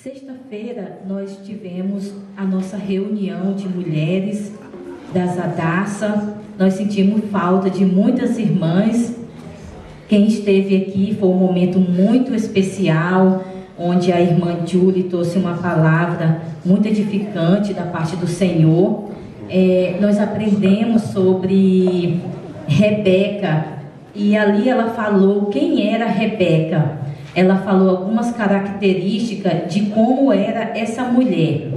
Sexta-feira nós tivemos a nossa reunião de mulheres das Hadassah. Nós sentimos falta de muitas irmãs. Quem esteve aqui foi um momento muito especial, onde a irmã Julie trouxe uma palavra muito edificante da parte do Senhor. Nós aprendemos sobre Rebeca, e ali ela falou quem era Rebeca. Ela falou algumas características de como era essa mulher.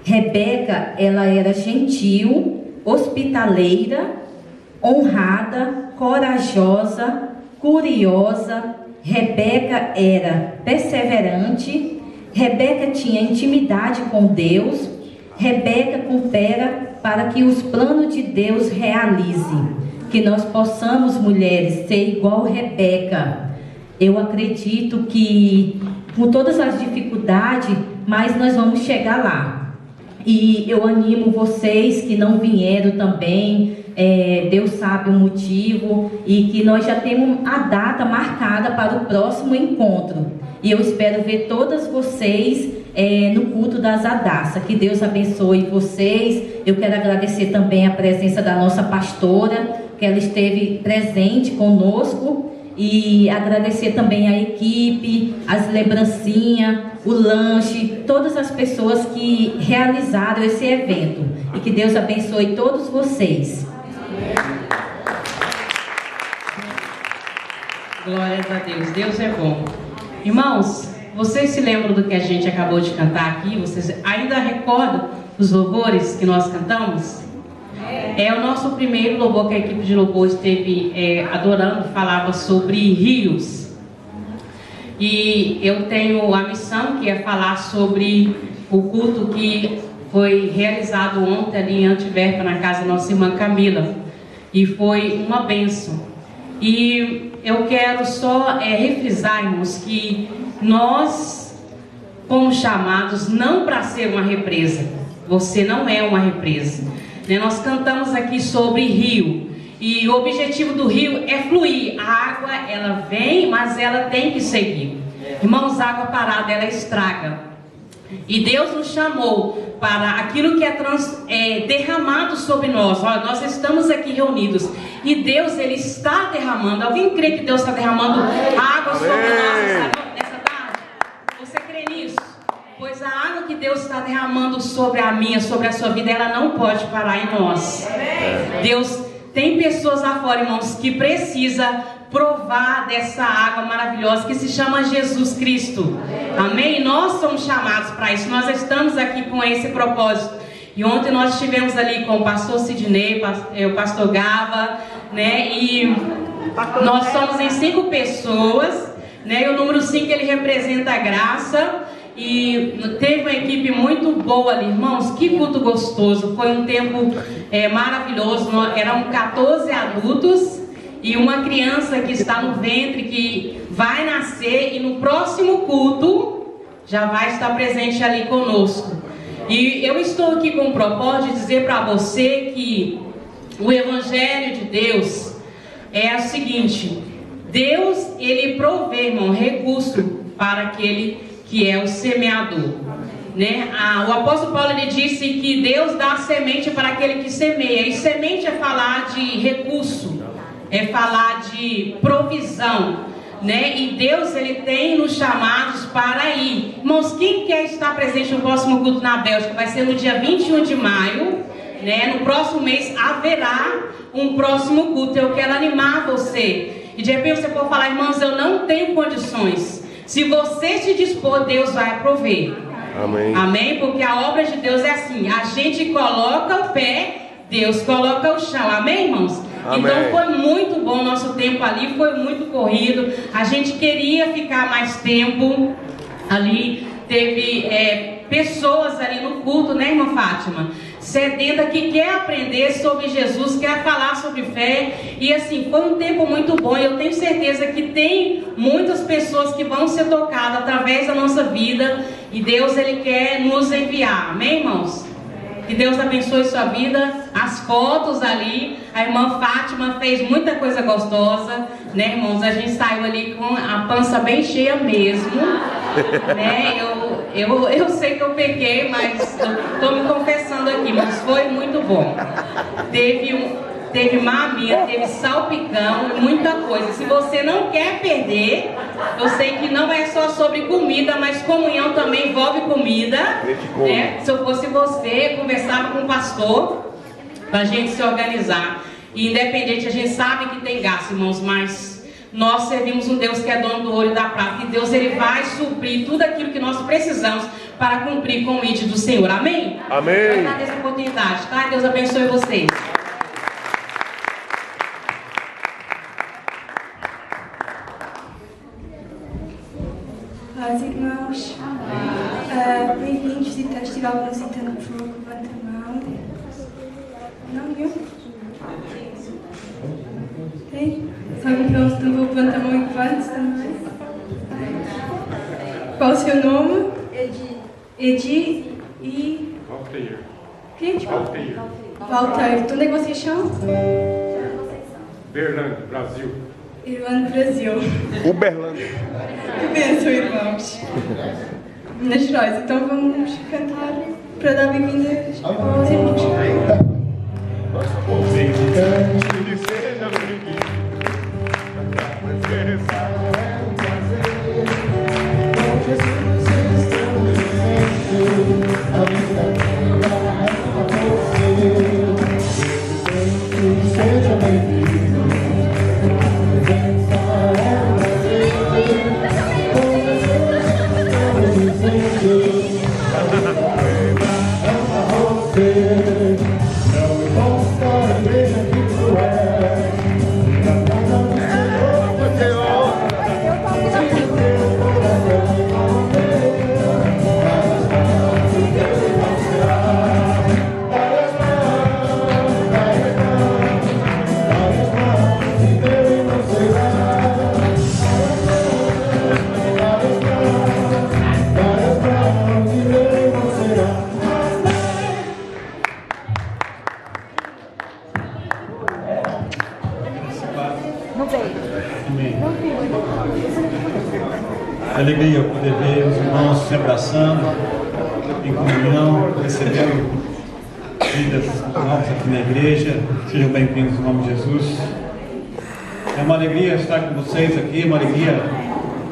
Rebeca, ela era gentil, hospitaleira, honrada, corajosa, curiosa. Rebeca era perseverante. Rebeca tinha intimidade com Deus. Rebeca coopera para que os planos de Deus realizem. Que nós possamos, mulheres, ser igual Rebeca. Eu acredito que, com todas as dificuldades, mas nós vamos chegar lá. E eu animo vocês que não vieram também, Deus sabe o motivo, e que nós já temos a data marcada para o próximo encontro. E eu espero ver todas vocês no culto das Hadassah. Que Deus abençoe vocês. Eu quero agradecer também a presença da nossa pastora, que ela esteve presente conosco. E agradecer também a equipe, as lembrancinhas, o lanche, todas as pessoas que realizaram esse evento. E que Deus abençoe todos vocês. Glórias a Deus, Deus é bom. Irmãos, vocês se lembram do que a gente acabou de cantar aqui? Vocês ainda recordam os louvores que nós cantamos? É o nosso primeiro louvor que a equipe de louvor esteve adorando, falava sobre rios. E eu tenho a missão que é falar sobre o culto que foi realizado ontem ali em Antiverpa, na casa da nossa irmã Camila. E foi uma bênção. E eu quero só refrisar, irmãos, que nós fomos chamados não para ser uma represa. Você não é uma represa. Nós cantamos aqui sobre rio, e o objetivo do rio é fluir. A água, ela vem, mas ela tem que seguir. Irmãos, água parada, ela estraga. E Deus nos chamou para aquilo que é derramado sobre nós. Olha, nós estamos aqui reunidos e Deus, Ele está derramando. Alguém crê que Deus está derramando água sobre nós nessa tarde? Você crê nisso? Pois a água que Deus está derramando sobre a minha, sobre a sua vida, ela não pode parar em nós. Deus tem pessoas lá fora, irmãos, que precisa provar dessa água maravilhosa que se chama Jesus Cristo. Amém? Nós somos chamados para isso. Nós estamos aqui com esse propósito. E ontem nós estivemos ali com o pastor Sidney, o pastor Gava, né? E nós somos em 5 pessoas, né? E o número 5 ele representa a graça. E teve uma equipe muito boa ali, irmãos. Que culto gostoso. Foi um tempo maravilhoso. Eram 14 adultos e uma criança que está no ventre, que vai nascer, e no próximo culto já vai estar presente ali conosco. E eu estou aqui com o propósito de dizer para você que o Evangelho de Deus é o seguinte: Deus, Ele provê, irmão, recurso para aquele que é o semeador, né? O apóstolo Paulo, ele disse que Deus dá semente para aquele que semeia. E semente é falar de recurso, é falar de provisão, né? E Deus, Ele tem nos chamados para ir. Irmãos, quem quer estar presente no próximo culto na Bélgica? Vai ser no dia 21 de maio, né? No próximo mês haverá um próximo culto. Eu quero animar você. E de repente você pode falar: irmãos, eu não tenho condições. Se você se dispor, Deus vai prover. Amém. Amém? Porque a obra de Deus é assim: a gente coloca o pé, Deus coloca o chão. Amém, irmãos? Amém. Então foi muito bom o nosso tempo ali, foi muito corrido. A gente queria ficar mais tempo ali. Teve pessoas ali no culto, né, irmã Fátima? Sedenta, que quer aprender sobre Jesus, quer falar sobre fé. E assim, foi um tempo muito bom. E eu tenho certeza que tem muitas pessoas que vão ser tocadas através da nossa vida. E Deus, Ele quer nos enviar. Amém, irmãos? Que Deus abençoe sua vida. As fotos ali, a irmã Fátima fez muita coisa gostosa, né, irmãos? A gente saiu ali com a pança bem cheia mesmo, né? Eu sei que eu peguei, mas eu estou me confessando aqui, mas foi muito bom. Teve maminha, teve salpicão e muita coisa. Se você não quer perder, eu sei que não é só sobre comida, mas comunhão também envolve comida, né? Se eu fosse você, conversava com o pastor para a gente se organizar. E independente, a gente sabe que tem gasto, irmãos, mas nós servimos um Deus que é dono do ouro e da prata. E Deus, Ele vai suprir tudo aquilo que nós precisamos para cumprir com o ID do Senhor. Amém? Amém. Vai dar essa oportunidade, tá? Deus abençoe vocês. Paz, irmãos. Bem-vindos. Se tiver algum visitante por favor, levanta a mão. Não, nenhum? Tem? Sabe que eles também levantam a mão e levante também? Qual o seu nome? Edi e... Valteir. Quem? Valteir. Valteir. De onde é que vocês são? Berlândia, Brasil. Irlanda, Brasil. Uberlândia. Que bênção, irmãos. Minas Gerais. Então vamos cantar para dar bem-vindas aos irmãos. Ele seja bem-vindo. Seja bem-vindo. Alegria poder ver os irmãos se abraçando, em comunhão, recebendo vidas novas aqui na igreja. Sejam bem-vindos em nome de Jesus. É uma alegria estar com vocês aqui, uma alegria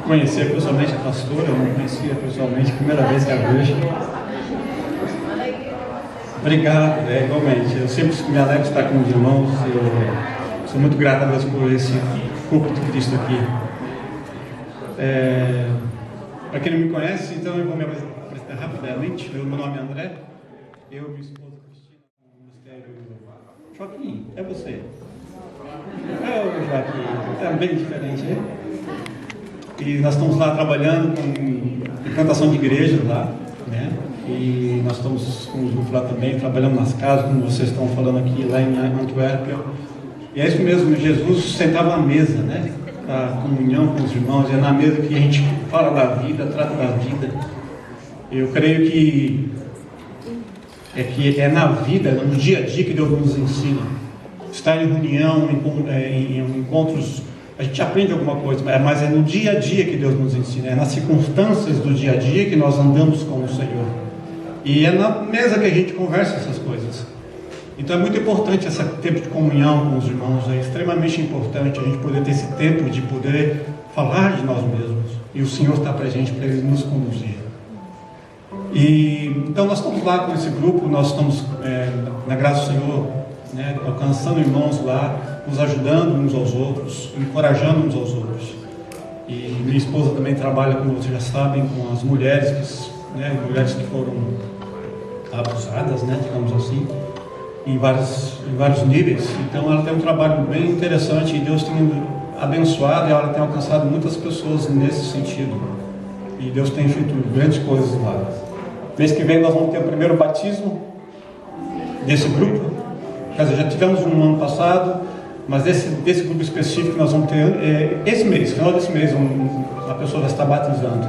conhecer pessoalmente a pastora. Eu não conhecia pessoalmente, primeira vez que a vejo. Obrigado, igualmente. Eu sempre me alegro de estar com os irmãos. Eu sou muito grato a Deus por esse corpo de Cristo aqui. Para quem não me conhece, então eu vou me apresentar rapidamente. Meu nome é André, eu e minha esposa Cristina, do Ministério Joaquim, é você. É o Joaquim, é bem diferente, né? E nós estamos lá trabalhando com implantação de igrejas lá, né? E nós estamos com os grupos lá também, trabalhando nas casas, como vocês estão falando aqui, lá em Antuérpia. E é isso mesmo, Jesus sentava à mesa, né? A comunhão com os irmãos, é na mesa que a gente fala da vida, trata da vida. Eu creio que é na vida, no dia a dia que Deus nos ensina. Estar em reunião, em encontros, a gente aprende alguma coisa, mas é no dia a dia que Deus nos ensina, é nas circunstâncias do dia a dia que nós andamos com o Senhor. E é na mesa que a gente conversa essas coisas. Então é muito importante esse tempo de comunhão com os irmãos, é extremamente importante a gente poder ter esse tempo de poder falar de nós mesmos. E o Senhor está para a gente, para Ele nos conduzir. E então nós estamos lá com esse grupo, nós estamos na graça do Senhor, né, alcançando irmãos lá, nos ajudando uns aos outros, encorajando uns aos outros. E minha esposa também trabalha, como vocês já sabem, com as mulheres, mulheres que foram abusadas, né, digamos assim. Em vários níveis. Então ela tem um trabalho bem interessante e Deus tem abençoado e ela tem alcançado muitas pessoas nesse sentido. E Deus tem feito grandes coisas lá. Mês que vem nós vamos ter o primeiro batismo desse grupo. Quer dizer, já tivemos um no ano passado, mas desse grupo específico nós vamos ter esse mês, final desse mês, uma pessoa já está batizando.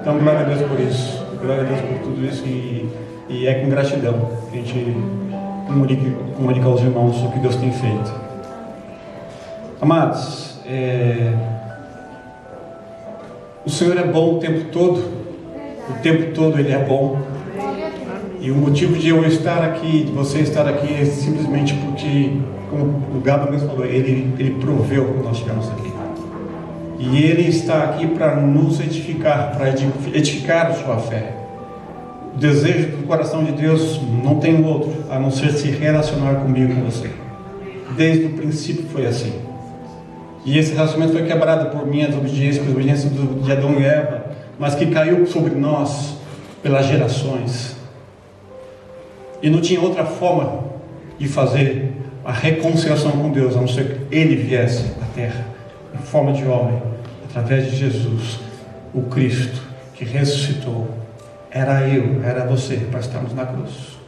Então glória a Deus por isso. Glória a Deus por tudo isso. E E é com gratidão que a gente comunica aos irmãos o que Deus tem feito. Amados, o Senhor é bom o tempo todo Ele é bom. E o motivo de eu estar aqui, de você estar aqui, é simplesmente porque, como o Gabo mesmo falou, Ele proveu que nós chegamos aqui. E Ele está aqui para nos edificar, para edificar a sua fé. O desejo do coração de Deus não tem outro, a não ser se relacionar comigo, com você. Desde o princípio foi assim. E esse relacionamento foi quebrado por minha desobediência, por desobediência de Adão e Eva, mas que caiu sobre nós pelas gerações. E não tinha outra forma de fazer a reconciliação com Deus, a não ser que Ele viesse à terra, em forma de homem, através de Jesus, o Cristo, que ressuscitou. Era eu, era você, para estarmos na cruz.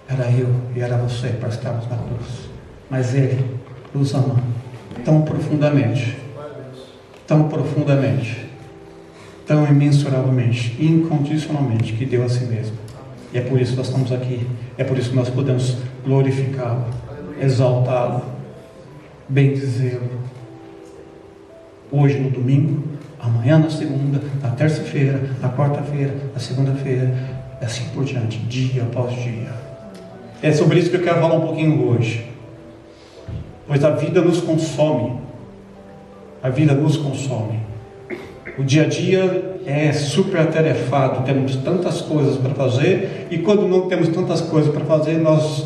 Era eu e era você, para estarmos na cruz. Mas Ele nos ama tão profundamente, tão imensuravelmente, incondicionalmente, que deu a si mesmo. E é por isso que nós estamos aqui. É por isso que nós podemos glorificá-lo, exaltá-lo, bendizê-lo. Hoje no domingo, amanhã na segunda, na terça-feira, na quarta-feira, na segunda-feira, e assim por diante, dia após dia. É sobre isso que eu quero falar um pouquinho hoje. Pois a vida nos consome. A vida nos consome. O dia a dia é super atarefado, temos tantas coisas para fazer, e quando não temos tantas coisas para fazer, nós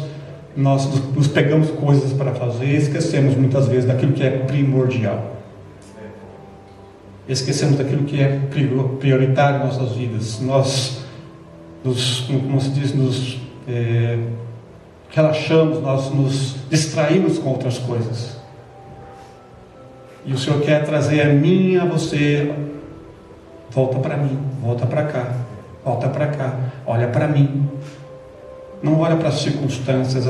nos pegamos coisas para fazer e esquecemos muitas vezes daquilo que é primordial. Esquecemos daquilo que é prioritário em nossas vidas. Nós nos relaxamos, nós nos distraímos com outras coisas. E o Senhor quer trazer a mim e a você. Volta para mim, volta para cá, olha para mim. Não olha para as circunstâncias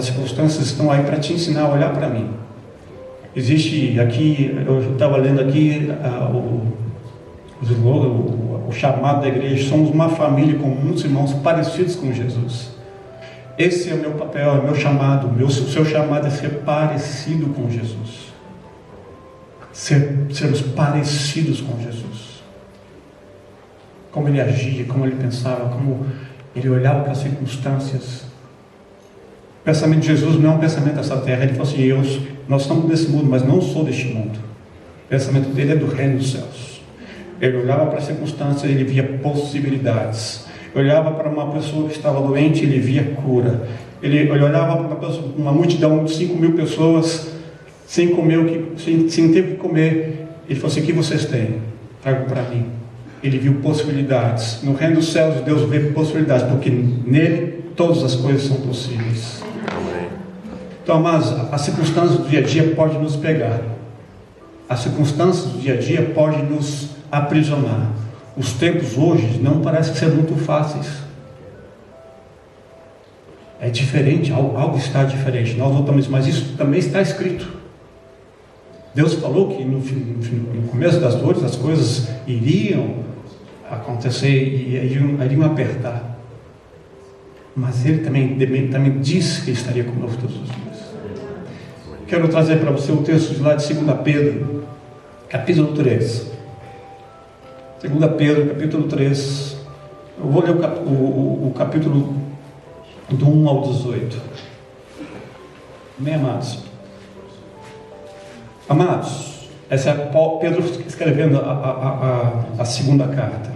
estão aí para te ensinar a olhar para mim. Existe aqui, eu estava lendo aqui o chamado da igreja: somos uma família com muitos irmãos parecidos com Jesus. Esse é o meu papel, é o meu chamado. O seu chamado é ser parecido com Jesus. Sermos parecidos com Jesus. Como ele agia, como ele pensava, como ele olhava para as circunstâncias. O pensamento de Jesus não é um pensamento dessa terra. Ele falou assim: nós estamos desse mundo, mas não sou deste mundo. O pensamento dele é do reino dos céus. Ele olhava para as circunstâncias, ele via possibilidades. Ele olhava para uma pessoa que estava doente, ele via cura. Ele olhava para uma multidão de 5.000 pessoas sem comer, sem ter o que comer. Ele falou assim: o que vocês têm? Trago para mim. Ele viu possibilidades. No reino dos céus, Deus vê possibilidades, porque nele todas as coisas são possíveis. Então, mas as circunstâncias do dia a dia podem nos pegar. As circunstâncias do dia a dia podem nos aprisionar. Os tempos hoje não parecem ser muito fáceis. É diferente, algo está diferente. Nós notamos, mas isso também está escrito. Deus falou que no começo das dores as coisas iriam acontecer e iriam apertar. Mas Ele também disse que estaria conosco todos os dias. Quero trazer para você o texto de lá de 2 Pedro, capítulo 3. 2 Pedro, capítulo 3. Eu vou ler o capítulo do 1 ao 18. Amém, amados? Amados, essa é Pedro escrevendo a segunda carta.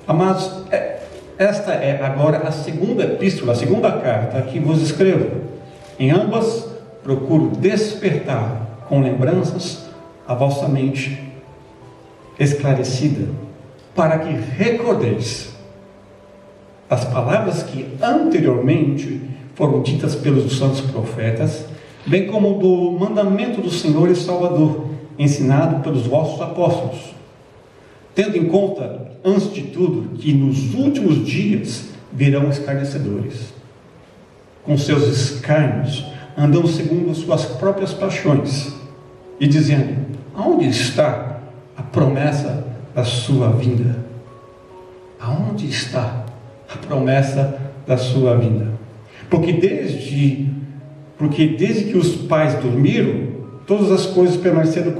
Amados, esta é agora a segunda epístola, a segunda carta que vos escrevo. Em ambas procuro despertar com lembranças a vossa mente esclarecida, para que recordeis as palavras que anteriormente foram ditas pelos santos profetas, bem como do mandamento do Senhor e Salvador, ensinado pelos vossos apóstolos, tendo em conta, antes de tudo, que nos últimos dias virão escarnecedores, com seus escárnios, andando segundo as suas próprias paixões, e dizendo: aonde está a promessa da sua vinda? Aonde está a promessa da sua vinda. Porque desde que os pais dormiram, todas as coisas permaneceram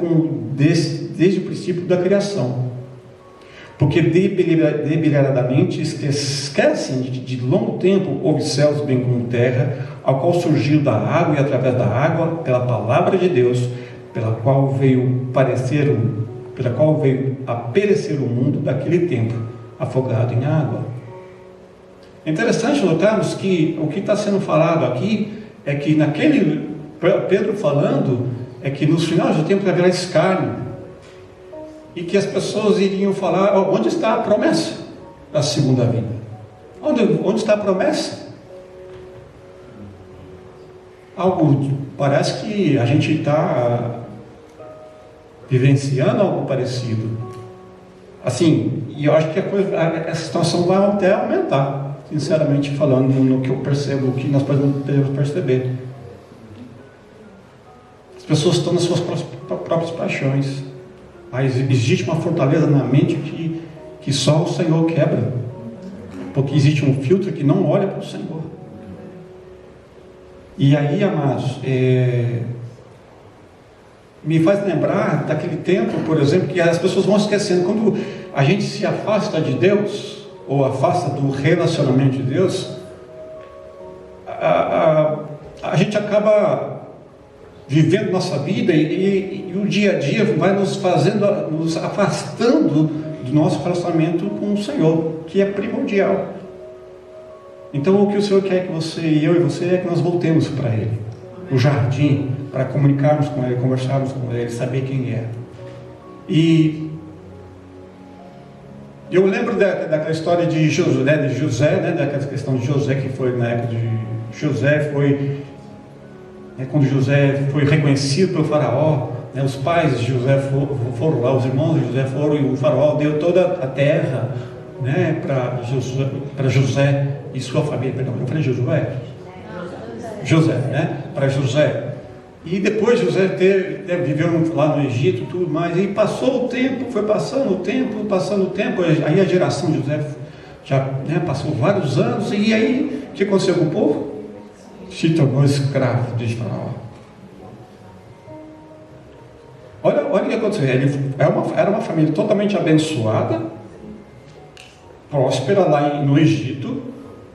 desde o princípio da criação. Porque deliberadamente esquecem de longo tempo houve céus bem como terra, ao qual surgiu da água e através da água, pela palavra de Deus, pela qual veio a perecer o mundo daquele tempo, afogado em água. É interessante notarmos que o que está sendo falado aqui é que Pedro falando, é que nos finais do tempo haverá escárnio, e que as pessoas iriam falar: onde está a promessa da segunda vinda? Onde está a promessa? Parece que a gente está vivenciando algo parecido. Assim, e eu acho que essa situação vai até aumentar, sinceramente falando, no que eu percebo, o que nós podemos perceber. As pessoas estão nas suas próprias paixões, mas existe uma fortaleza na mente que só o Senhor quebra, porque existe um filtro que não olha para o Senhor. E aí, amados, me faz lembrar daquele tempo, por exemplo, que as pessoas vão esquecendo. Quando a gente se afasta de Deus, ou afasta do relacionamento de Deus, a gente acaba vivendo nossa vida e o dia a dia vai nos afastando do nosso relacionamento com o Senhor, que é primordial. Então o que o Senhor quer que eu e você é que nós voltemos para Ele, o jardim, para comunicarmos com Ele, conversarmos com Ele, saber quem é. E eu lembro daquela história de José, daquela questão de José, que foi na época de José, quando José foi reconhecido pelo faraó, os pais de José foram lá, os irmãos de José foram, e o faraó deu toda a terra para José e sua família. Perdão, eu falei José, para José. E depois José viveu lá no Egito, tudo mais, e passou o tempo, foi passando o tempo, aí a geração de José já passou vários anos, e aí o que aconteceu com o povo? Se tornou escravo de Faraó. Olha o que aconteceu. Era uma família totalmente abençoada, próspera lá no Egito,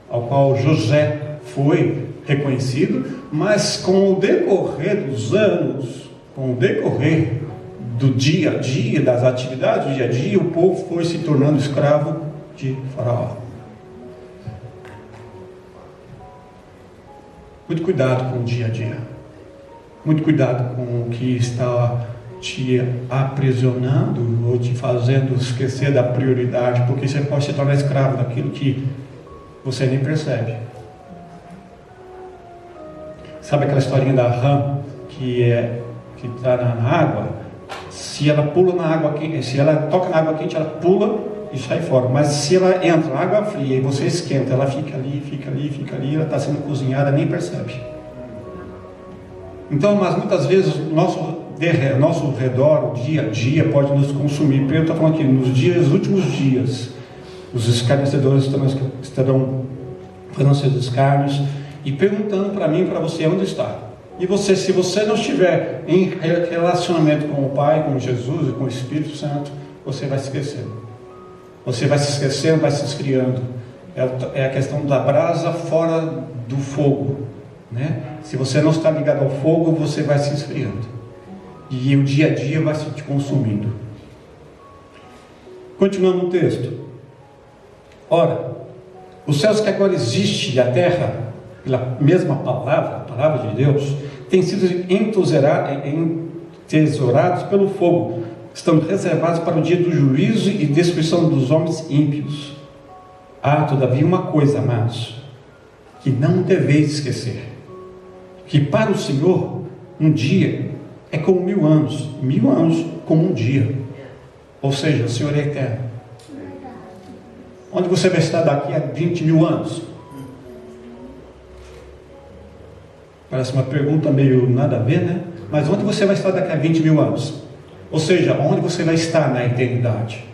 ao qual José foi reconhecido, mas com o decorrer dos anos, com o decorrer do dia a dia, das atividades do dia a dia, o povo foi se tornando escravo de Faraó. Muito cuidado com o dia a dia. Muito cuidado com o que está te aprisionando ou te fazendo esquecer da prioridade, porque você pode se tornar escravo daquilo que você nem percebe. Sabe aquela historinha da rã que está na água? Se ela pula na água quente, se ela toca na água quente, ela pula e sai fora. Mas se ela entra na água fria e você esquenta, ela fica ali, ela está sendo cozinhada, nem percebe. Então, mas muitas vezes o nosso redor, o dia a dia, pode nos consumir. Pedro está falando aqui, nos últimos dias, os escarnecedores estarão fazendo seus escárnios e perguntando para mim e para você onde está. E você, se você não estiver em relacionamento com o Pai, com Jesus e com o Espírito Santo, você vai se esquecendo. Você vai se esquecendo, vai se esfriando. É a questão da brasa fora do fogo, Se você não está ligado ao fogo, você vai se esfriando. E o dia a dia vai se te consumindo. Continuando no texto. Ora, os céus que agora existem e a terra, pela mesma palavra, a palavra de Deus, têm sido entesourados pelo fogo, estão reservados para o dia do juízo e destruição dos homens ímpios. Todavia uma coisa, amados, que não deveis esquecer, que para o Senhor um dia é como 1000 anos, 1000 anos como um dia. Ou seja, o Senhor é eterno. Onde você vai estar daqui a 20.000 anos? Parece uma pergunta meio nada a ver, Mas onde você vai estar daqui a 20.000 anos? Ou seja, onde você vai estar na eternidade?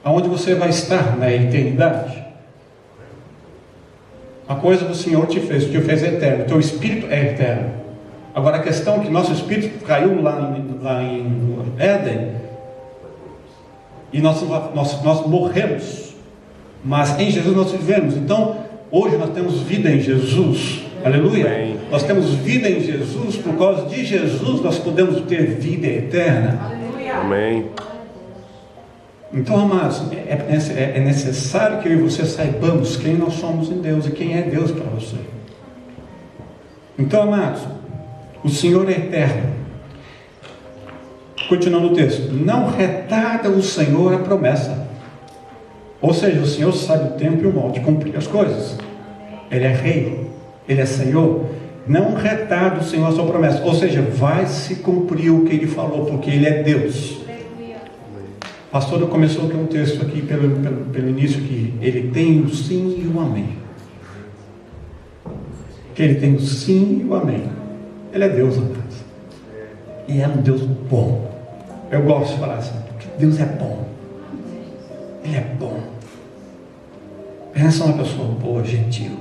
aonde você vai estar na eternidade. Uma coisa o Senhor te fez eterno, o teu espírito é eterno. Agora a questão é que nosso espírito caiu lá em Éden, e nós morremos, mas em Jesus nós vivemos. Então, hoje nós temos vida em Jesus, aleluia. Amém. Nós temos vida em Jesus, por causa de Jesus nós podemos ter vida eterna. Amém. Então, amados, é necessário que eu e você saibamos quem nós somos em Deus e quem é Deus para você. Então, amados, o Senhor é eterno. Continuando o texto, não retarda o Senhor a promessa. Ou seja, o Senhor sabe o tempo e o modo de cumprir as coisas. Ele é rei, Ele é Senhor. Não retarda o Senhor a sua promessa. Ou seja, vai se cumprir o que Ele falou, porque Ele é Deus. A pastora começou com um texto aqui pelo início, que Ele tem o sim e o amém. Que Ele tem o sim e o amém. Ele é Deus, amados. E é um Deus bom. Eu gosto de falar assim, porque Deus é bom. Ele é bom. Pensa uma pessoa boa, gentil,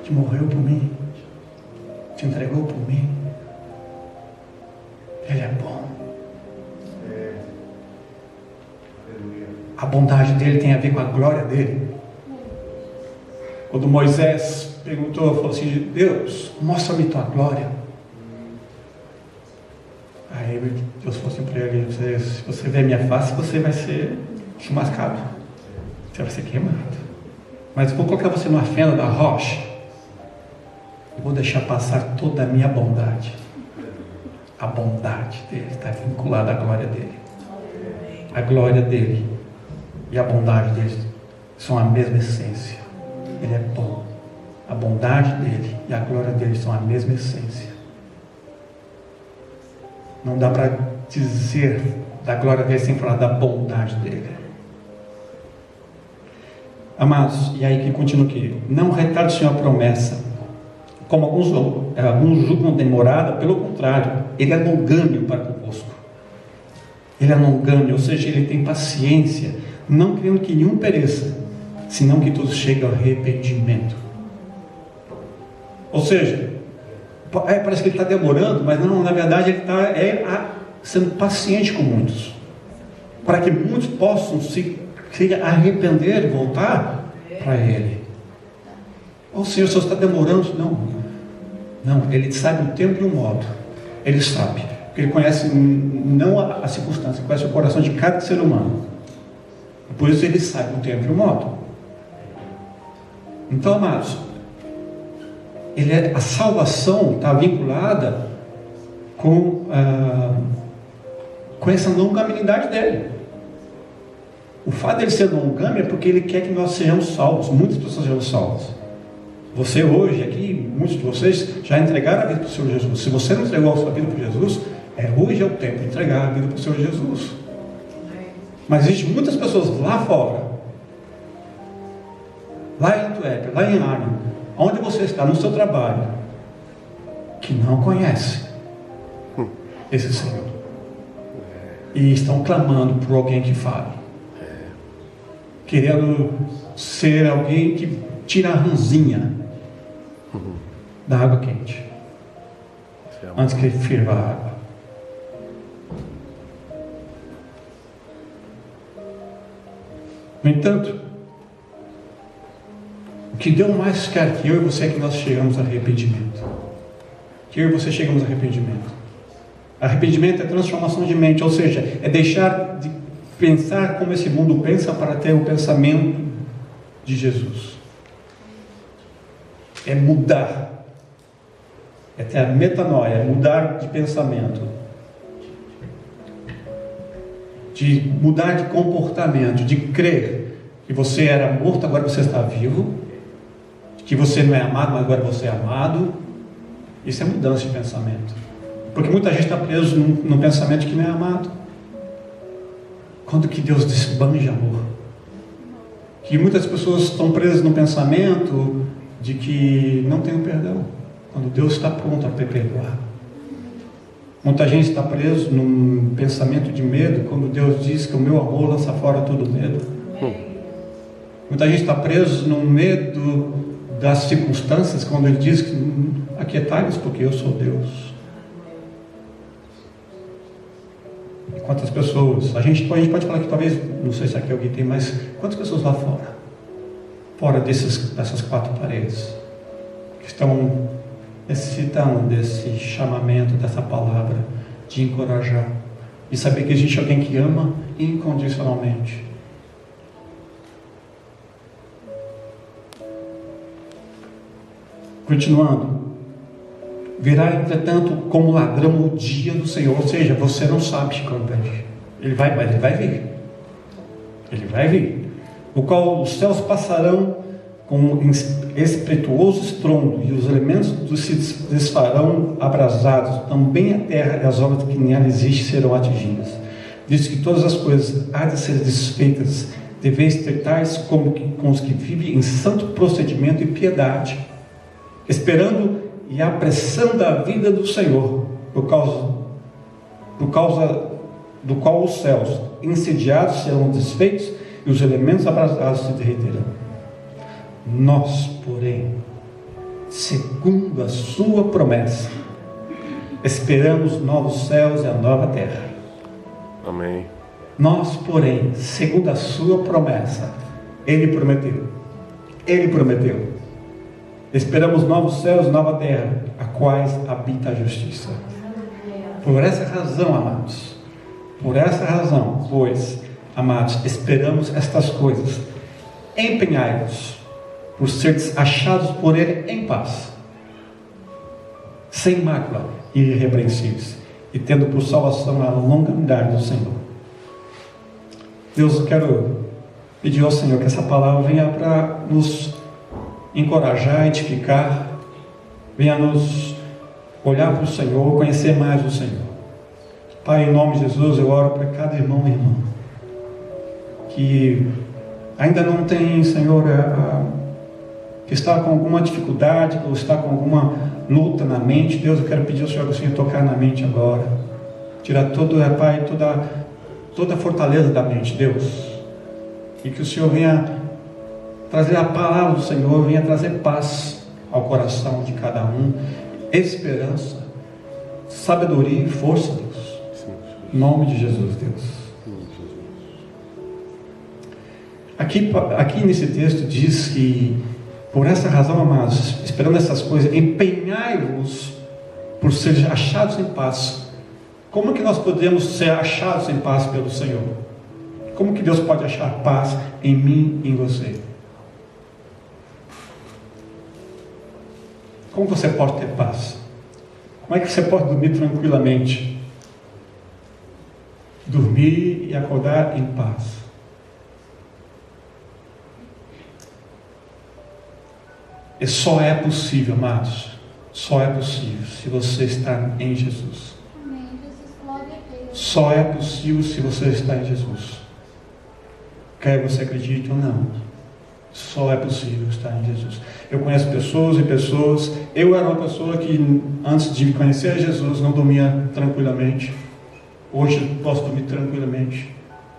que morreu por mim, te entregou por mim. Ele é bom. A bondade dele tem a ver com a glória dele. Quando Moisés perguntou, falou assim: Deus, mostra-me tua glória. Aí Deus falou assim para ele: se você ver minha face, você vai ser chumascado, você vai ser queimado, mas eu vou colocar você numa fenda da rocha, eu vou deixar passar toda a minha bondade. A bondade dele está vinculada à glória dele. A glória dele e a bondade dele são a mesma essência. Ele é bom. A bondade dele e a glória dele são a mesma essência. Não dá para dizer da glória dele sem falar da bondade dele. Amados, e aí que continua aqui: não retarde o Senhor a promessa, como alguns julgam demorada. Pelo contrário, Ele é longânimo para convosco. Ele é longânimo, ou seja, Ele tem paciência, não querendo que nenhum pereça, senão que todos cheguem ao arrependimento. Ou seja, parece que Ele está demorando, mas não, na verdade Ele está sendo paciente com muitos, para que muitos possam se arrepender e voltar para Ele. O Senhor só está demorando? Não, Ele sabe o tempo e o modo. Ele sabe, porque Ele conhece não a circunstância, Ele conhece o coração de cada ser humano. Por isso Ele sabe o tempo e o modo. Então, amados, a salvação está vinculada com essa longanimidade dele. O fato dele ser longânimo é porque Ele quer que nós sejamos salvos. Muitas pessoas sejam salvas. Você hoje aqui, muitos de vocês já entregaram a vida para o Senhor Jesus. Se você não entregou a sua vida para Jesus, hoje é o tempo de entregar a vida para o Senhor Jesus. Mas existem muitas pessoas lá fora, lá em Antuérpia, lá em Arnhem, onde você está, no seu trabalho, que não conhece esse Senhor. E estão clamando por alguém que fale, querendo ser alguém que tira a ranzinha da água quente, antes que ferva a água. No entanto, o que Deus mais quer que eu e você é que nós chegamos a arrependimento. Que eu e você chegamos a arrependimento. Arrependimento é transformação de mente, ou seja, é deixar de pensar como esse mundo pensa para ter o pensamento de Jesus. É mudar. É ter a metanoia, é mudar de pensamento. De mudar de comportamento, de crer que você era morto, agora você está vivo, que você não é amado, mas agora você é amado. Isso é mudança de pensamento, porque muita gente está preso num pensamento que não é amado, quando que Deus desbanja amor. Que muitas pessoas estão presas no pensamento de que não tem o perdão, quando Deus está pronto a perdoar. Muita gente está preso num pensamento de medo, quando Deus diz que o meu amor lança fora todo medo. Muita gente está preso no medo das circunstâncias, quando Ele diz que aquietai-vos porque eu sou Deus. E quantas pessoas, a gente pode falar que talvez, não sei se aqui alguém tem, mas quantas pessoas lá fora? Fora dessas quatro paredes, que necessitam desse chamamento, dessa palavra, de encorajar, e saber que existe alguém que ama incondicionalmente. Continuando, virá entretanto como ladrão o dia do Senhor, ou seja, você não sabe quando vai vir. Ele vai vir. Ele vai vir. O qual os céus passarão com espirituoso estrondo, e os elementos se desfarão abrasados, também a terra e as obras que nela existem serão atingidas. Diz que todas as coisas há de ser desfeitas, deveis ter tais como com os que vivem em santo procedimento e piedade, esperando e apressando a vida do Senhor, por causa do qual os céus incendiados serão desfeitos e os elementos abrasados se derreterão. Nós, porém, segundo a sua promessa, esperamos novos céus e a nova terra. Amém. Nós, porém, segundo a sua promessa, Ele prometeu. Esperamos novos céus e nova terra, a quais habita a justiça. Por essa razão, amados, pois, amados, esperamos estas coisas, empenhai-vos por seres achados por Ele em paz, sem mácula e irrepreensíveis, e tendo por salvação a longanimidade do Senhor. Deus, eu quero pedir ao Senhor que essa palavra venha para nos encorajar, edificar, venha nos olhar para o Senhor, conhecer mais o Senhor. Pai, em nome de Jesus, eu oro para cada irmão e irmã que ainda não tem, Senhor, que está com alguma dificuldade, ou está com alguma luta na mente. Deus, eu quero pedir ao Senhor que o Senhor tocar na mente agora, tirar Pai, toda a fortaleza da mente, Deus, e que o Senhor venha trazer a palavra do Senhor, venha trazer paz ao coração de cada um, esperança, sabedoria e força, Deus, em nome de Jesus, Deus. Aqui nesse texto diz que, por essa razão, amados, esperando essas coisas, empenhai-vos por ser achados em paz. Como que nós podemos ser achados em paz pelo Senhor? Como que Deus pode achar paz em mim e em você? Como você pode ter paz? Como é que você pode dormir tranquilamente? Dormir e acordar em paz. E só é possível, amados, só é possível se você está em Jesus. Amém. Jesus, glória a Deus. Só é possível se você está em Jesus. Quer você acredite ou não, só é possível estar em Jesus. Eu conheço pessoas e pessoas. Eu era uma pessoa que antes de conhecer Jesus não dormia tranquilamente. Hoje eu posso dormir tranquilamente,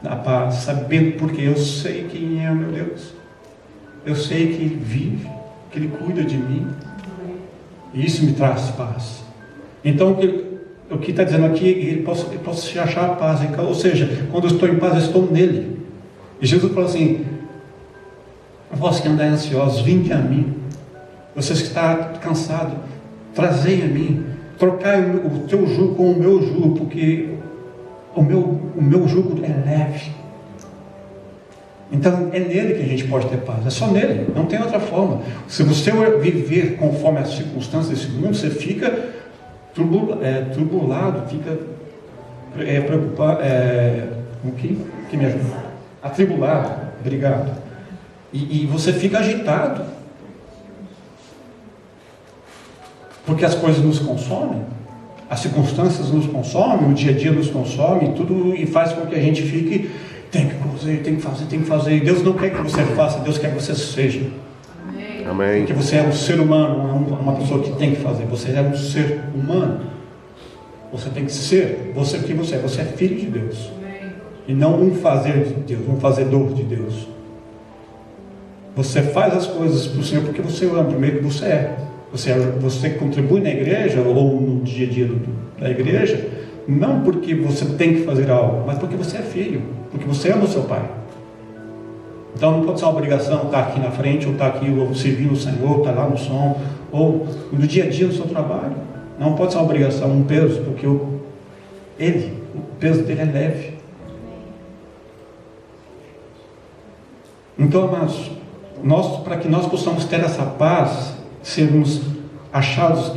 na paz, sabendo, porque eu sei quem é o meu Deus. Eu sei que Ele vive, que Ele cuida de mim, e isso me traz paz. Então o que está dizendo aqui, eu posso se achar paz, ou seja, quando eu estou em paz, eu estou nele. E Jesus falou assim: vós que andais ansiosos, vinde a mim. Vocês que estão cansados, trazei a mim. Trocai o teu jugo com o meu jugo, porque o meu jugo é leve. Então é nele que a gente pode ter paz, é só nele, não tem outra forma. Se você viver conforme as circunstâncias desse mundo, você fica tribulado, fica preocupado, o que me ajuda? Atribulado, obrigado. E você fica agitado, porque as coisas nos consomem, as circunstâncias nos consomem, o dia a dia nos consome, tudo, e faz com que a gente fique: tem que fazer. E Deus não quer que você faça, Deus quer que você seja. Amém. Porque você é um ser humano, não é uma pessoa que tem que fazer. Você é um ser humano. Você tem que ser você que você é. Você é filho de Deus. E não um fazer de Deus, um fazedor de Deus. Você faz as coisas para o Senhor porque você ama, primeiro que você é. Você contribui na igreja ou no dia a dia da igreja, não porque você tem que fazer algo, mas porque você é filho, porque você ama o seu pai. Então não pode ser uma obrigação estar aqui na frente, ou estar aqui ou servindo o Senhor, estar lá no som, ou no dia a dia do seu trabalho. Não pode ser uma obrigação, um peso, porque o peso dele é leve. Então, amados, para que nós possamos ter essa paz, sermos achados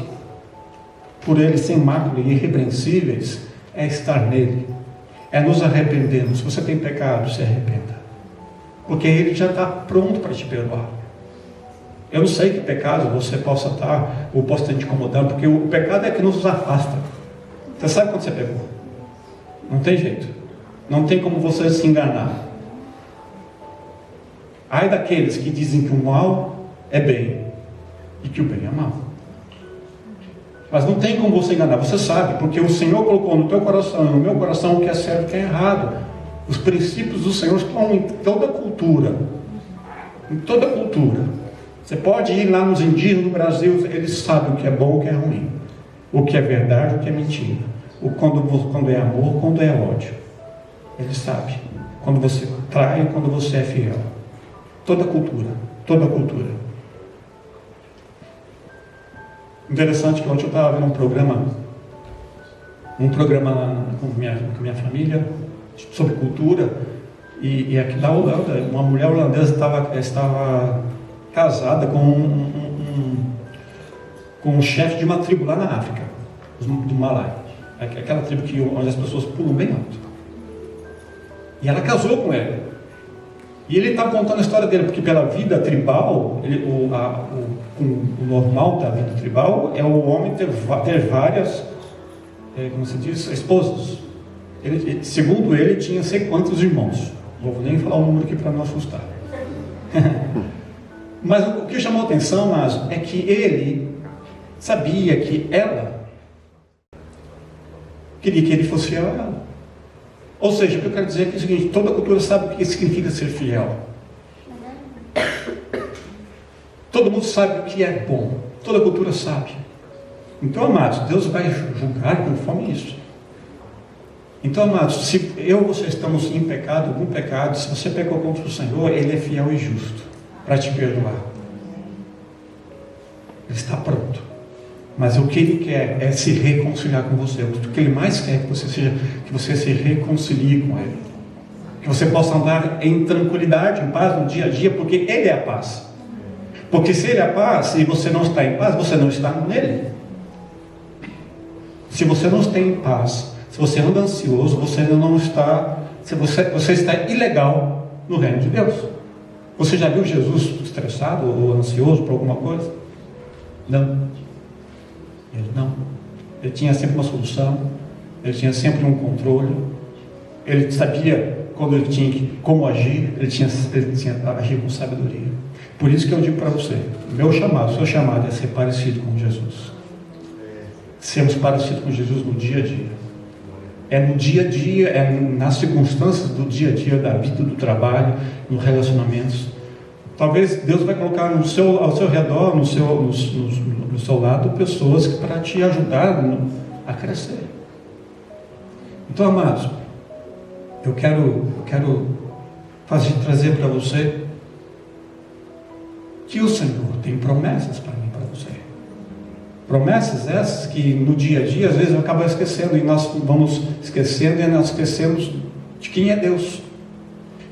por Ele sem mácula e irrepreensíveis, é estar nele, é nos arrependermos. Se você tem pecado, se arrependa, porque Ele já está pronto para te perdoar. Eu não sei que pecado você possa estar, ou possa estar te incomodando, porque o pecado é que nos afasta. Você sabe quando você pecou? Não tem jeito, não tem como você se enganar. Ai daqueles que dizem que o mal é bem e que o bem é mal. Mas não tem como você enganar, você sabe, porque o Senhor colocou no teu coração, no meu coração, o que é certo e o que é errado. Os princípios do Senhor estão em toda cultura. Em toda cultura. Você pode ir lá nos indígenas do Brasil, eles sabem o que é bom e o que é ruim. O que é verdade e o que é mentira. Quando é amor, quando é ódio. Eles sabem. Quando você trai e quando você é fiel. Toda cultura. Toda cultura. Interessante que ontem eu estava vendo um programa com minha família, sobre cultura, e aqui na Holanda, uma mulher holandesa estava casada com um chefe de uma tribo lá na África, do Malai, aquela tribo onde as pessoas pulam bem alto. E ela casou com ele. E ele está contando a história dele, porque pela vida tribal, o normal da vida tribal é o homem ter várias, como se diz, esposas. Segundo ele, tinha sei quantos irmãos. Não vou nem falar o número aqui para não assustar. Mas o que chamou a atenção, é que ele sabia que ela queria que ele fosse fiel a ela. Ou seja, o que eu quero dizer é o seguinte: toda cultura sabe o que significa ser fiel. Todo mundo sabe o que é bom. Toda cultura sabe. Então, amados, Deus vai julgar conforme isso. Então, amados, se eu ou você estamos em pecado, algum pecado, se você pecou contra o Senhor, Ele é fiel e justo para te perdoar. Ele está pronto. Mas o que Ele quer é se reconciliar com você. O que Ele mais quer é que você se reconcilie com Ele. Que você possa andar em tranquilidade, em paz no dia a dia, porque Ele é a paz. Porque se Ele é a paz e você não está em paz, você não está nele. Se você não está em paz, se você anda ansioso, você ainda não está, você está ilegal no reino de Deus. Você já viu Jesus estressado ou ansioso por alguma coisa? Não. Ele não. Ele tinha sempre uma solução. Ele tinha sempre um controle. Ele sabia quando ele tinha como agir. Ele tinha agir com sabedoria. Por isso que eu digo para você, meu chamado, seu chamado é ser parecido com Jesus. Sermos parecidos com Jesus no dia a dia. É no dia a dia, é nas circunstâncias do dia a dia, da vida, do trabalho, nos relacionamentos. Talvez Deus vai colocar ao seu redor, no seu lado, pessoas para te ajudar a crescer. Então, amados, eu quero trazer para você que o Senhor tem promessas para mim e para você. Promessas essas que no dia a dia, às vezes, eu acabo esquecendo, e nós vamos esquecendo, e nós esquecemos de quem é Deus.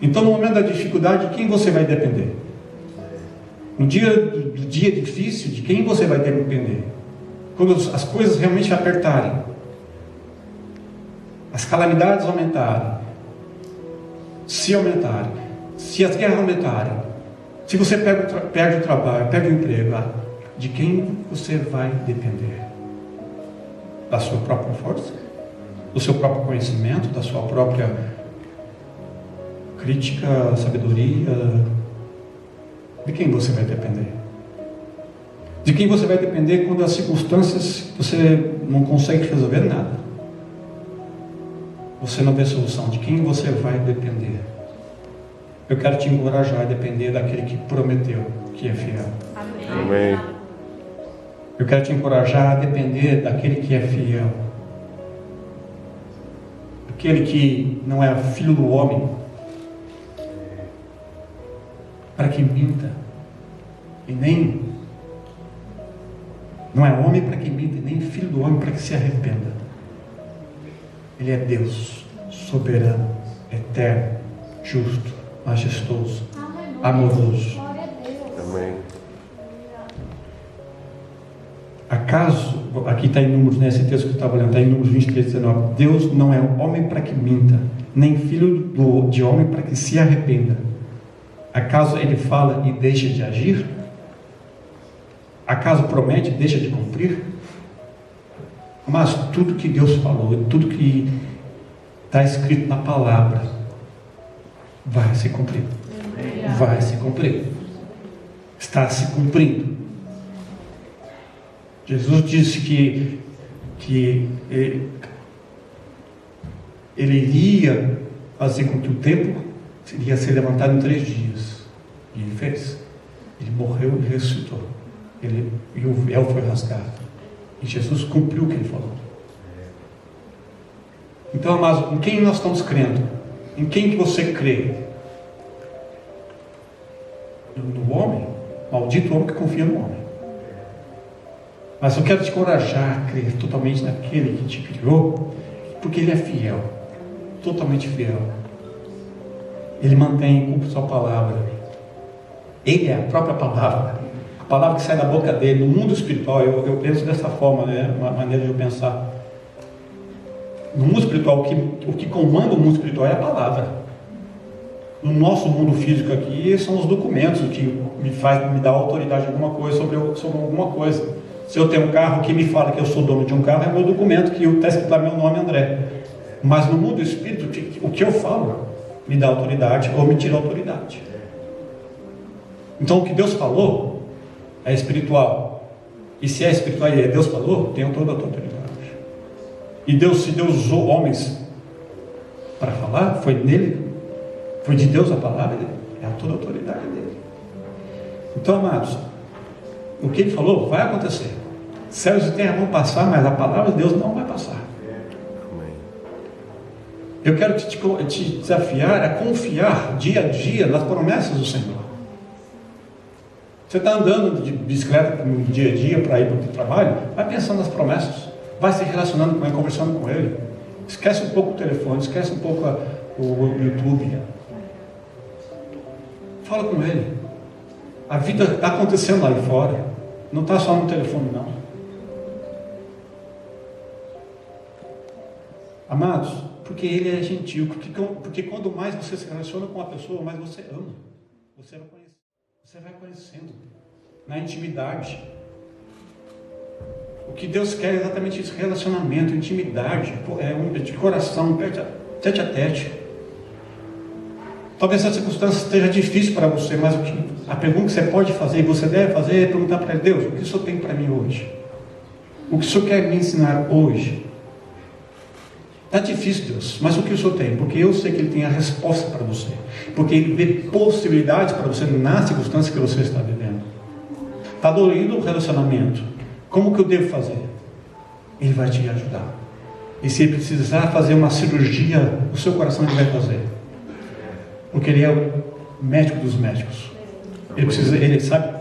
Então, no momento da dificuldade, de quem você vai depender? No dia difícil, de quem você vai depender? Quando as coisas realmente apertarem, as calamidades aumentarem, se as guerras aumentarem, se você perde o trabalho, perde o emprego, de quem você vai depender? Da sua própria força? Do seu próprio conhecimento? Da sua própria crítica, sabedoria? De quem você vai depender? De quem você vai depender quando as circunstâncias você não consegue resolver nada? você não vê solução, de quem você vai depender? Eu quero te encorajar a depender daquele que prometeu, que é fiel. Amém. Eu quero te encorajar a depender daquele que é fiel. Aquele que não é filho do homem, para que minta, e nem não é homem para que minta, e nem filho do homem para que se arrependa. Ele é Deus, soberano, eterno, justo, majestoso, amoroso. Glória a Deus. Amém. Acaso, aqui está em Números, nesse texto que eu estava lendo, está em Números 23, 19. Deus não é homem para que minta, nem filho de homem para que se arrependa. Acaso ele fala e deixa de agir? Acaso promete e deixa de cumprir? Mas tudo que Deus falou, tudo que está escrito na palavra, vai se cumprir. Vai se cumprir. Está se cumprindo. Jesus disse que ele iria fazer com que o templo iria ser levantado em 3 dias. E ele fez. Ele morreu e ressuscitou. E o véu foi rasgado. E Jesus cumpriu o que ele falou. Então, amados, em quem nós estamos crendo? Em quem que você crê? No homem? Maldito o homem que confia no homem. Mas eu quero te encorajar a crer totalmente naquele que te criou, porque ele é fiel, totalmente fiel. Ele mantém e cumpre sua palavra. Ele é a própria palavra, a palavra que sai da boca dele. No mundo espiritual, eu penso dessa forma, né? Uma maneira de eu pensar. No mundo espiritual, o que comanda o mundo espiritual é a palavra. No nosso mundo físico aqui, são os documentos que me dá autoridade de alguma coisa sobre alguma coisa. Se eu tenho um carro, o que me fala que eu sou dono de um carro é meu documento, que está escrito lá meu nome, André. Mas no mundo do espírito, o que eu falo me dá autoridade ou me tira autoridade. Então o que Deus falou é espiritual. E se é espiritual e Deus falou, tenho toda a autoridade. E Deus, se Deus usou homens para falar, foi nele, foi de Deus a palavra dele, é toda a autoridade dele. Então, amados, o que ele falou vai acontecer. Céus e terra vão passar, mas a palavra de Deus não vai passar. Eu quero te desafiar a confiar dia a dia nas promessas do Senhor. Você está andando de bicicleta no dia a dia para ir para o trabalho, vai pensando nas promessas, vai se relacionando com ele, conversando com ele. Esquece um pouco o telefone, esquece um pouco o YouTube. Fala com ele. A vida está acontecendo lá fora, não está só no telefone, não. Amados, porque ele é gentil, porque quando mais você se relaciona com a pessoa, mais você ama. Você vai conhecendo na intimidade. O que Deus quer é exatamente isso: relacionamento, intimidade, de coração, tete a tete. Talvez essa circunstância esteja difícil para você, mas a pergunta que você pode fazer e você deve fazer é perguntar para Deus: o que o Senhor tem para mim hoje? O que o Senhor quer me ensinar hoje? Está difícil, Deus, mas o que o Senhor tem? Porque eu sei que Ele tem a resposta para você. Porque Ele vê possibilidades para você na circunstância que você está vivendo. Está dolorido o relacionamento. Como que eu devo fazer? Ele vai te ajudar. E se precisar fazer uma cirurgia, o seu coração Ele vai fazer. Porque Ele é o médico dos médicos. Ele sabe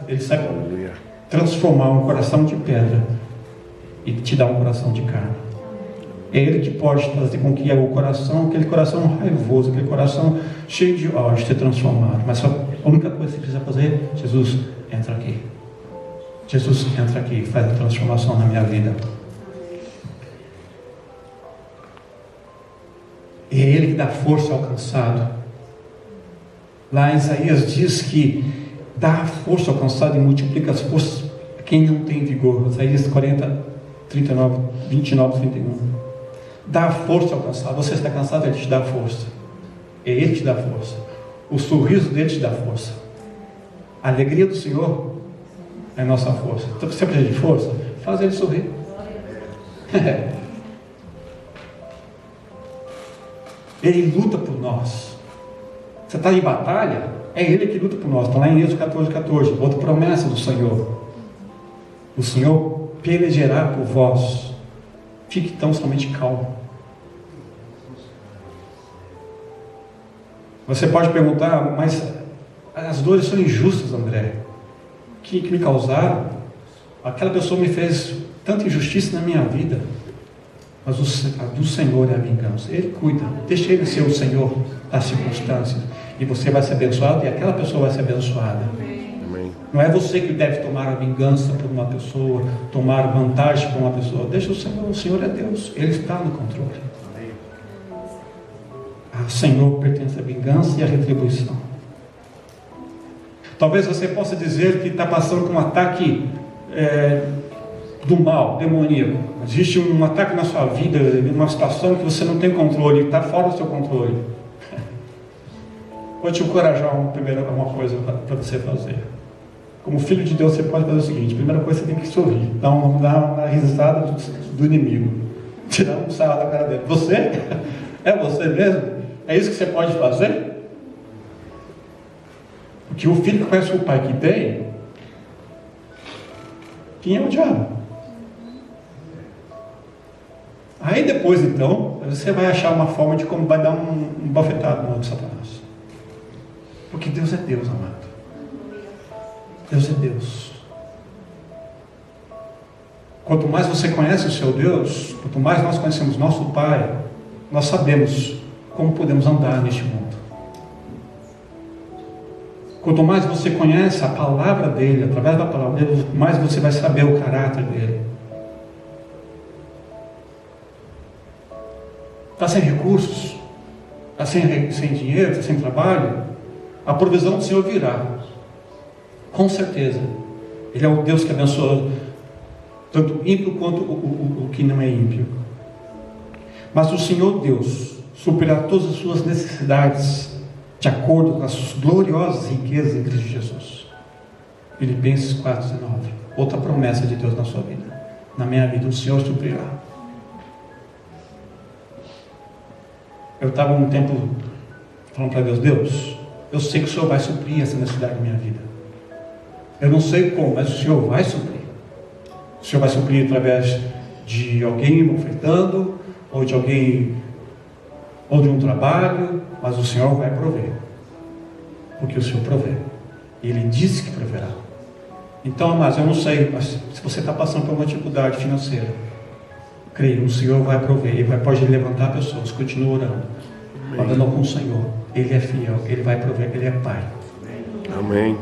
transformar um coração de pedra e te dar um coração de carne. É Ele que pode fazer com que o coração, aquele coração raivoso, aquele coração cheio de ódio, ser transformado. Mas só a única coisa que você precisa fazer: Jesus, entra aqui. Jesus, entra aqui e faz a transformação na minha vida. É Ele que dá força ao cansado. Lá em Isaías diz que dá força ao cansado e multiplica as forças a quem não tem vigor. Isaías 40, 39, 29, 31. Dá força ao cansado. Você está cansado, Ele te dá força. É Ele que te dá força. O sorriso dele te dá força. A alegria do Senhor é a nossa força. Então, você precisa de força? Faz Ele sorrir. Ele luta por nós. Você está em batalha, é Ele que luta por nós. Está lá em Êxodo 14:14, outra promessa do Senhor. O Senhor pelejará por vós. Fique tão somente calmo. Você pode perguntar, mas as dores são injustas, André. Que me causaram? Aquela pessoa me fez tanta injustiça na minha vida. Mas a do Senhor é a vingança. Ele cuida. Deixa Ele ser o Senhor das circunstâncias. E você vai ser abençoado e aquela pessoa vai ser abençoada. Amém. Não é você que deve tomar a vingança por uma pessoa, tomar vantagem por uma pessoa. Deixa o Senhor é Deus. Ele está no controle. Ao Senhor pertence a vingança e a retribuição. Talvez você possa dizer que está passando por um ataque do mal, demoníaco. Existe um ataque na sua vida, uma situação que você não tem controle, está fora do seu controle. Vou te encorajar uma coisa para você fazer. Como filho de Deus, você pode fazer o seguinte: primeira coisa, você tem que sorrir, dar uma risada do inimigo, tirar um sarro da cara dele. Você? É você mesmo? É isso que você pode fazer? Porque o filho que conhece o pai que tem, quem é o diabo? Aí depois, então, você vai achar uma forma de como vai dar um bofetado no Satanás. Porque Deus é Deus, amado. Deus é Deus. Quanto mais você conhece o seu Deus, quanto mais nós conhecemos nosso Pai, nós sabemos como podemos andar neste mundo. Quanto mais você conhece a palavra dele, através da palavra dele, mais você vai saber o caráter dele. Está sem recursos? Está sem dinheiro? Está sem trabalho? A provisão do Senhor virá. Com certeza. Ele é o Deus que abençoa tanto o ímpio quanto o que não é ímpio. Mas o Senhor Deus suprirá todas as suas necessidades de acordo com as suas gloriosas riquezas em Cristo Jesus. Filipenses 4:19. Outra promessa de Deus na sua vida. Na minha vida, o Senhor suprirá. Eu estava um tempo falando para Deus, eu sei que o Senhor vai suprir essa necessidade da minha vida. Eu não sei como, mas o Senhor vai suprir. O Senhor vai suprir através de alguém me ofertando, ou de alguém, ou de um trabalho, mas o Senhor vai prover. Porque o Senhor provê. E Ele disse que proverá. Então, amados, eu não sei, mas se você está passando por uma dificuldade financeira, creia, o Senhor vai prover. Ele pode levantar pessoas, continua orando, andando com o Senhor. Ele é fiel, Ele vai prover, Ele é Pai. Amém.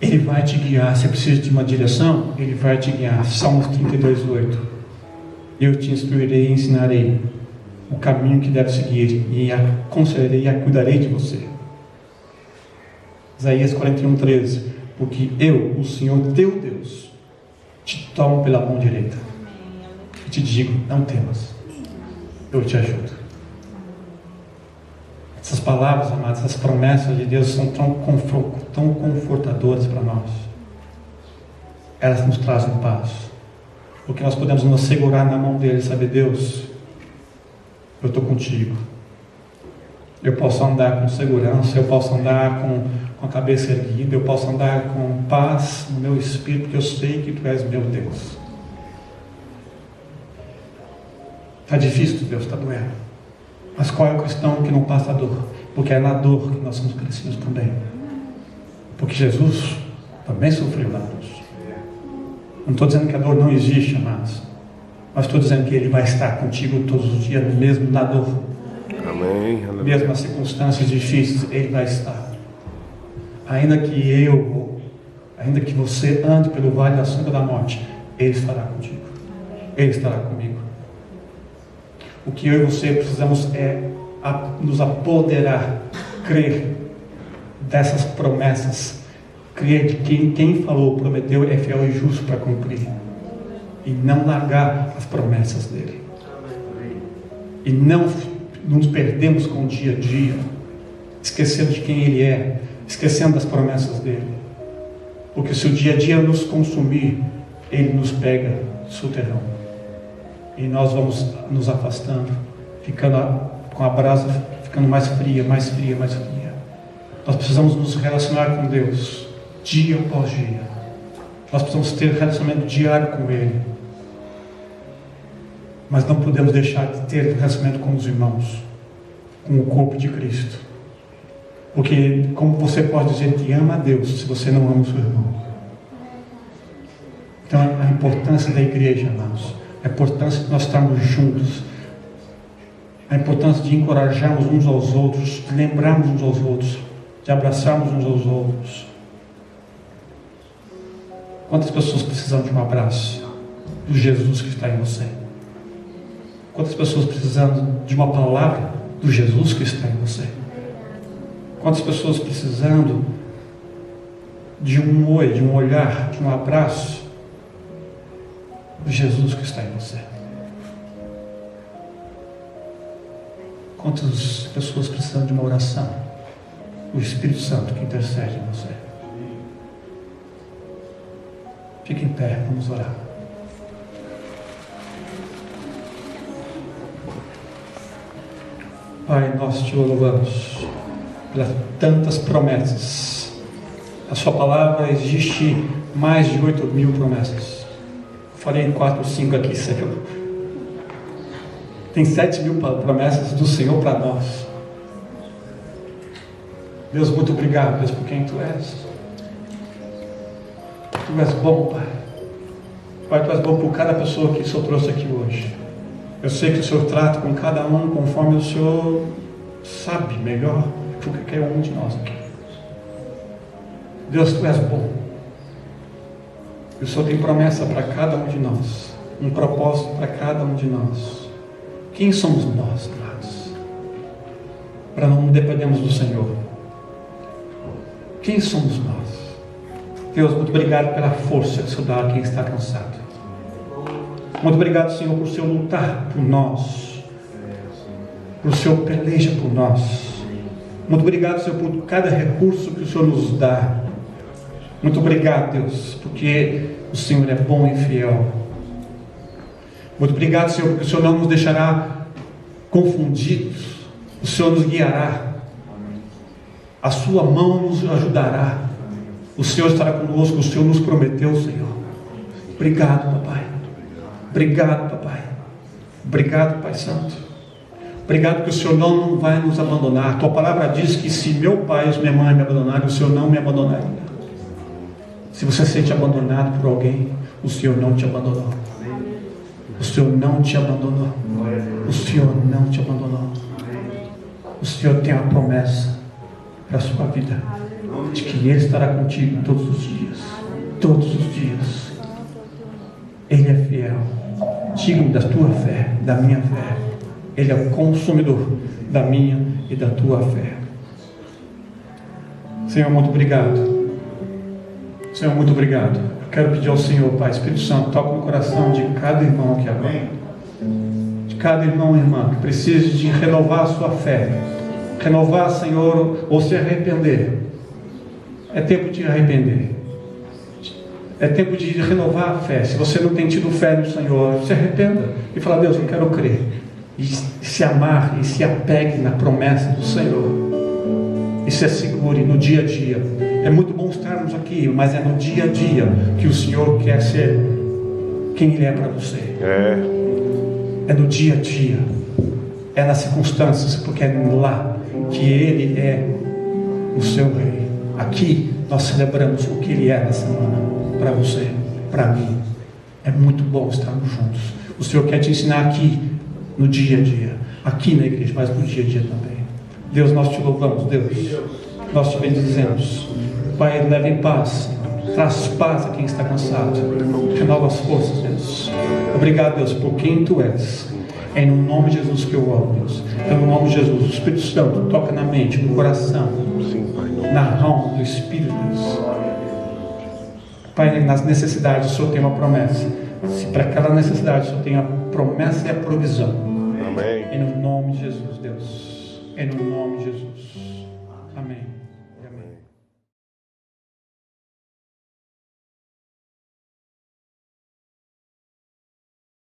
Ele vai te guiar. Se precisa de uma direção, Ele vai te guiar. Salmos 32:8. Eu te instruirei e ensinarei o caminho que deve seguir, e aconselharei e cuidarei de você. Isaías 41:13. Porque eu, o Senhor teu Deus, te tomo pela mão direita e te digo: não temas, eu te ajudo. Essas palavras, amados, essas promessas de Deus são tão confortadoras para nós. Elas nos trazem paz, porque nós podemos nos segurar na mão dele e saber: Deus, eu estou contigo. Eu posso andar com segurança, eu posso andar com a cabeça erguida, eu posso andar com paz no meu espírito, porque eu sei que tu és meu Deus. Está difícil, Deus, está doendo. Mas qual é o cristão que não passa a dor? Porque é na dor que nós somos crescidos também. Porque Jesus também sofreu na cruz. Não estou dizendo que a dor não existe, amados, mas estou dizendo que Ele vai estar contigo todos os dias, mesmo na dor. Amém. Mesmo nas circunstâncias difíceis, Ele vai estar. Ainda que você ande pelo vale da sombra da morte, Ele estará contigo. Ele estará comigo. O que eu e você precisamos é nos apoderar, crer dessas promessas, crer de que quem falou, prometeu, é fiel e justo para cumprir, e não largar as promessas dele, e não nos perdemos com o dia a dia, esquecendo de quem ele é, esquecendo das promessas dele, porque se o dia a dia nos consumir, ele nos pega soterrão. E nós vamos nos afastando, ficando com a brasa ficando mais fria, mais fria, mais fria. Nós precisamos nos relacionar com Deus dia após dia. Nós precisamos ter relacionamento diário com Ele. Mas não podemos deixar de ter relacionamento com os irmãos, com o corpo de Cristo. Porque como você pode dizer que ama a Deus se você não ama o seu irmão? Então a importância da igreja, irmãos, a importância de nós estarmos juntos, a importância de encorajarmos uns aos outros, de lembrarmos uns aos outros, de abraçarmos uns aos outros. Quantas pessoas precisam de um abraço do Jesus que está em você? Quantas pessoas precisando de uma palavra do Jesus que está em você? Quantas pessoas precisando de um oi, de um olhar, de um abraço do Jesus que está em você? Quantas pessoas precisam de uma oração do Espírito Santo que intercede em você? Fique em pé, vamos orar. Pai, nós te louvamos pelas tantas promessas. A sua palavra existe mais de 8.000 promessas. Eu falei 4 ou 5 aqui, Senhor. Tem 7.000 promessas do Senhor para nós. Deus, muito obrigado, Deus, por quem Tu és. Tu és bom, Pai. Pai, Tu és bom por cada pessoa que o Senhor trouxe aqui hoje. Eu sei que o Senhor trata com cada um conforme o Senhor sabe melhor do que qualquer um de nós aqui. Deus, Tu és bom. E o Senhor tem promessa para cada um de nós. Um propósito para cada um de nós. Quem somos nós, amados? Para não dependermos do Senhor. Quem somos nós? Deus, muito obrigado pela força que o Senhor dá a quem está cansado. Muito obrigado, Senhor, por o Senhor lutar por nós. Por o Senhor peleja por nós. Muito obrigado, Senhor, por cada recurso que o Senhor nos dá. Muito obrigado, Deus, porque o Senhor é bom e fiel. Muito obrigado, Senhor, porque o Senhor não nos deixará confundidos. O Senhor nos guiará. A sua mão nos ajudará. O Senhor estará conosco. O Senhor nos prometeu, Senhor. Obrigado, Papai. Obrigado, Papai. Obrigado, Pai Santo. Obrigado que o Senhor não vai nos abandonar. A Tua palavra diz que se meu pai e minha mãe me abandonarem, o Senhor não me abandonaria. Se você se sente abandonado por alguém, o Senhor não te abandonou. O Senhor não te abandonou. O Senhor não te abandonou. O Senhor tem a promessa para a sua vida, de que Ele estará contigo todos os dias. Todos os dias. Ele é fiel, digno da tua fé, da minha fé. Ele é o consumidor da minha e da tua fé. Senhor, muito obrigado. Senhor, muito obrigado. Quero pedir ao Senhor, Pai, Espírito Santo, toca no coração de cada irmão aqui agora. De cada irmão e irmã que precise de renovar a sua fé. Renovar, Senhor, ou se arrepender. É tempo de arrepender. É tempo de renovar a fé. Se você não tem tido fé no Senhor, se arrependa e fala: Deus, eu quero crer. E se amarre e se apegue na promessa do Senhor. E se assegure no dia a dia. É muito bom estarmos aqui, mas é no dia a dia que o Senhor quer ser quem Ele é para você. É no dia a dia. É nas circunstâncias, porque é lá que Ele é o seu Rei. Aqui nós celebramos o que Ele é na semana. Para você, para mim. É muito bom estarmos juntos. O Senhor quer te ensinar aqui, no dia a dia. Aqui na igreja, mas no dia a dia também. Deus, nós te louvamos, Deus. Nós te bendizemos. Pai, leve em paz. Traz paz a quem está cansado. Renova as forças, Deus. Obrigado, Deus, por quem Tu és. É no nome de Jesus que eu oro, Deus. É no nome de Jesus. O Espírito Santo toca na mente, no coração. Na alma do Espírito, Deus. Pai, nas necessidades o Senhor tem uma promessa. Se para aquela necessidade o Senhor tem a promessa e a provisão. Amém. Em nome de Jesus, Deus. Em nome de Jesus. Amém.